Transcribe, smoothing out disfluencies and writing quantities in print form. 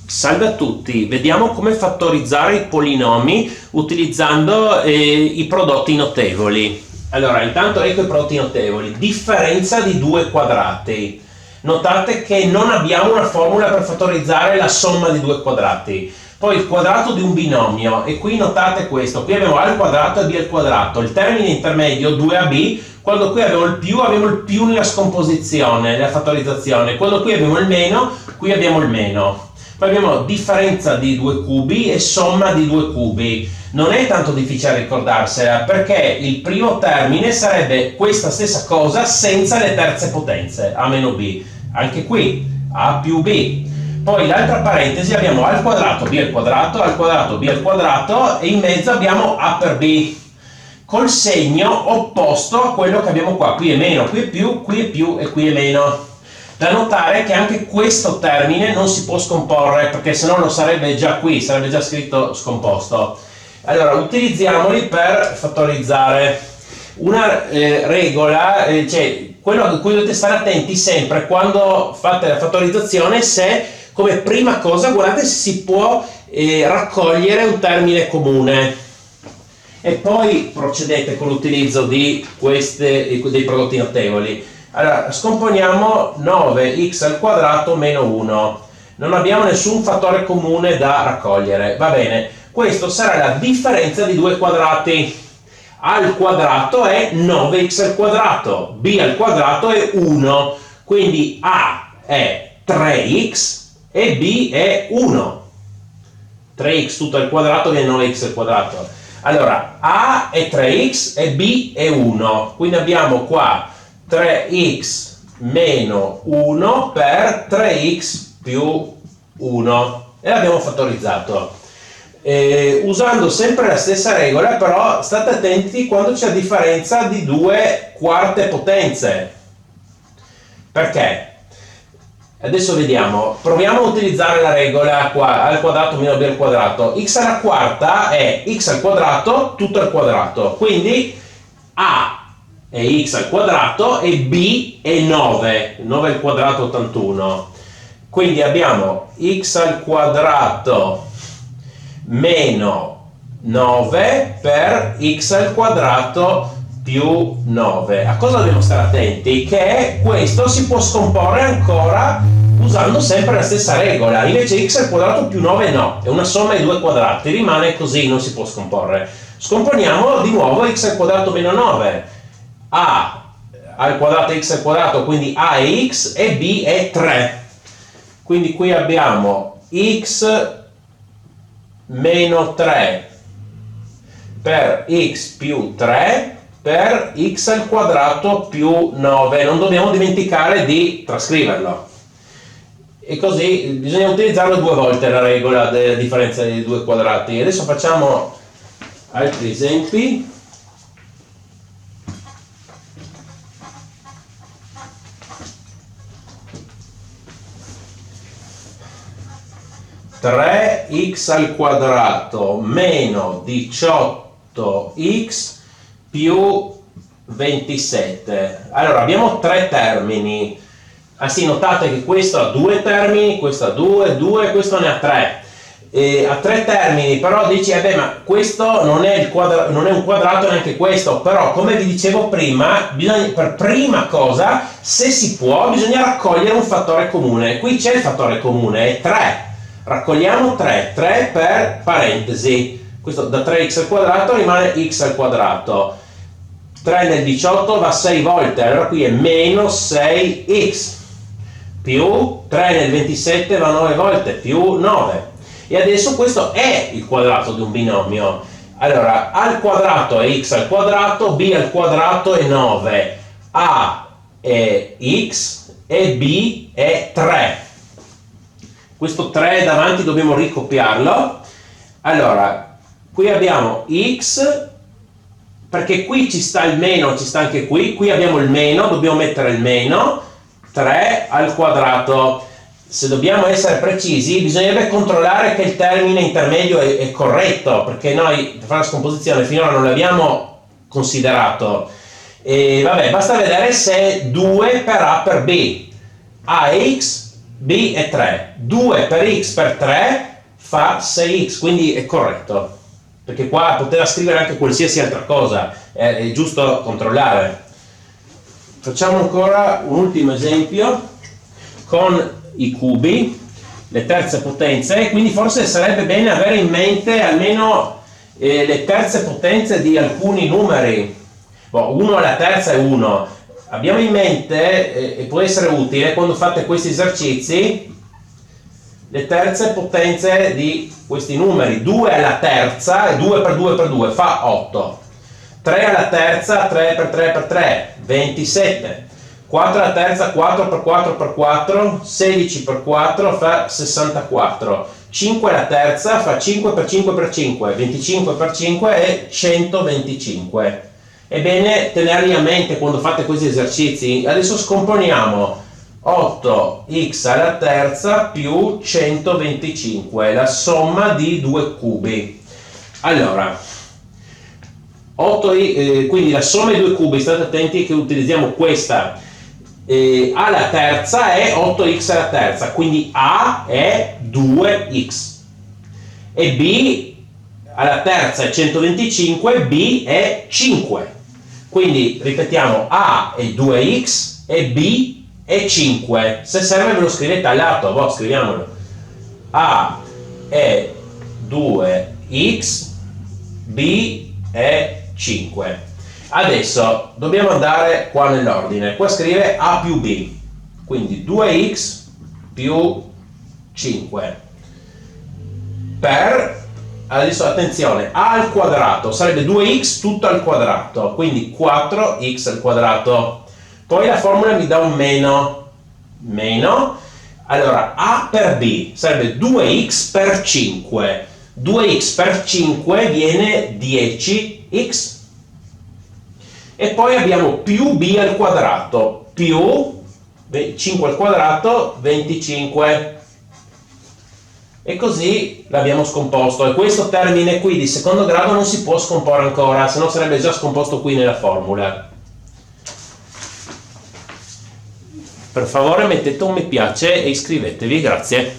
Salve a tutti, vediamo come fattorizzare i polinomi utilizzando i prodotti notevoli. Allora, intanto ecco i prodotti notevoli. Differenza di due quadrati. Notate che non abbiamo una formula per fattorizzare la somma di due quadrati. Poi il quadrato di un binomio, e qui notate questo, qui abbiamo a al quadrato e b al quadrato. Il termine intermedio 2ab, quando qui abbiamo il più nella scomposizione, nella fattorizzazione. Quando qui abbiamo il meno, qui abbiamo il meno. Poi abbiamo differenza di due cubi e somma di due cubi. Non è tanto difficile ricordarsela, perché il primo termine sarebbe questa stessa cosa senza le terze potenze, a meno b. Anche qui, a più b. Poi l'altra parentesi abbiamo a al quadrato, b al quadrato, al quadrato, b al quadrato, e in mezzo abbiamo a per b, col segno opposto a quello che abbiamo qua. Qui è meno, qui è più e qui è meno. Da notare che anche questo termine non si può scomporre, perché se no lo sarebbe già qui, sarebbe già scritto scomposto. Allora, utilizziamoli per fattorizzare. Una regola, cioè quello a cui dovete stare attenti sempre quando fate la fattorizzazione, se come prima cosa guardate se si può raccogliere un termine comune. E poi procedete con l'utilizzo di dei prodotti notevoli. Allora, scomponiamo 9x al quadrato meno 1. Non abbiamo nessun fattore comune da raccogliere. Va bene, questo sarà la differenza di due quadrati. A al quadrato è 9x al quadrato, b al quadrato è 1. Quindi a è 3x e b è 1. 3x tutto al quadrato viene 9x al quadrato. Allora, a è 3x e b è 1. Quindi abbiamo qua 3x meno 1 per 3x più 1 e l'abbiamo fattorizzato. Usando sempre la stessa regola, però state attenti quando c'è differenza di due quarte potenze. Perché? Adesso vediamo, proviamo a utilizzare la regola qua, al quadrato meno b al quadrato. X alla quarta è x al quadrato tutto al quadrato, quindi a è x al quadrato e b è 9, 9 al quadrato 81. Quindi abbiamo x al quadrato meno 9 per x al quadrato più 9. A cosa dobbiamo stare attenti? Che questo si può scomporre ancora usando sempre la stessa regola. Invece x al quadrato più 9 no, è una somma di due quadrati, rimane così, non si può scomporre. Scomponiamo di nuovo x al quadrato meno 9. A al quadrato x al quadrato, quindi a è x e b è 3. Quindi qui abbiamo x meno 3 per x più 3 per x al quadrato più 9. Non dobbiamo dimenticare di trascriverlo. E così bisogna utilizzarlo due volte la regola della differenza dei due quadrati. Adesso facciamo altri esempi. (3x al quadrato meno 18x più 27). Allora, abbiamo tre termini. Ah sì, notate che questo ha due termini, questo ha due, questo ne ha tre. Ha tre termini, però dici, ma questo non è un quadrato neanche questo. Però, come vi dicevo prima, per prima cosa, se si può, bisogna raccogliere un fattore comune. Qui c'è il fattore comune, è 3. Raccogliamo 3 per parentesi, questo da 3x al quadrato rimane x al quadrato, 3 nel 18 va 6 volte, allora qui è meno 6x, più 3 nel 27 va 9 volte, più 9. E adesso questo è il quadrato di un binomio. Allora, a al quadrato è x al quadrato, b al quadrato è 9, a è x e b è 3. Questo 3 davanti dobbiamo ricopiarlo. Allora, qui abbiamo x, perché qui ci sta il meno, ci sta anche qui abbiamo il meno, dobbiamo mettere il meno, 3 al quadrato. Se dobbiamo essere precisi, bisognerebbe controllare che il termine intermedio è corretto, perché noi per fare la scomposizione finora non l'abbiamo considerato. E vabbè, basta vedere se 2 per a per b. A è x, b è 3, 2 per x per 3 fa 6x, quindi è corretto, perché qua poteva scrivere anche qualsiasi altra cosa, è giusto controllare. Facciamo ancora un ultimo esempio con i cubi, le terze potenze, quindi forse sarebbe bene avere in mente almeno le terze potenze di alcuni numeri. 1 alla terza è 1. Abbiamo in mente, e può essere utile quando fate questi esercizi, le terze potenze di questi numeri. 2 alla terza, e 2 per 2 per 2 fa 8. 3 alla terza, 3 per 3 per 3, 27. 4 alla terza, 4 per 4 per 4, 16 per 4 fa 64. 5 alla terza fa 5 per 5 per 5, 25 per 5 è 125. È bene tenerli a mente quando fate questi esercizi. Adesso scomponiamo 8x alla terza più 125, la somma di due cubi. Allora, quindi la somma di due cubi, state attenti che utilizziamo questa. A la terza è 8x alla terza, quindi A è 2x. E B alla terza è 125, B è 5. Quindi ripetiamo, A è 2x e B è 5. Se serve ve lo scrivete al lato, scriviamolo. A è 2x, B è 5. Adesso dobbiamo andare qua nell'ordine. Qua scrive A più B, quindi 2x più 5 per, adesso attenzione, A al quadrato sarebbe 2x tutto al quadrato, quindi 4x al quadrato. Poi la formula mi dà un meno, allora A per B sarebbe 2x per 5. 2x per 5 viene 10x. E poi abbiamo più b al quadrato, più 5 al quadrato, 25. E così l'abbiamo scomposto. E questo termine qui di secondo grado non si può scomporre ancora, se no sarebbe già scomposto qui nella formula. Per favore mettete un mi piace e iscrivetevi, grazie.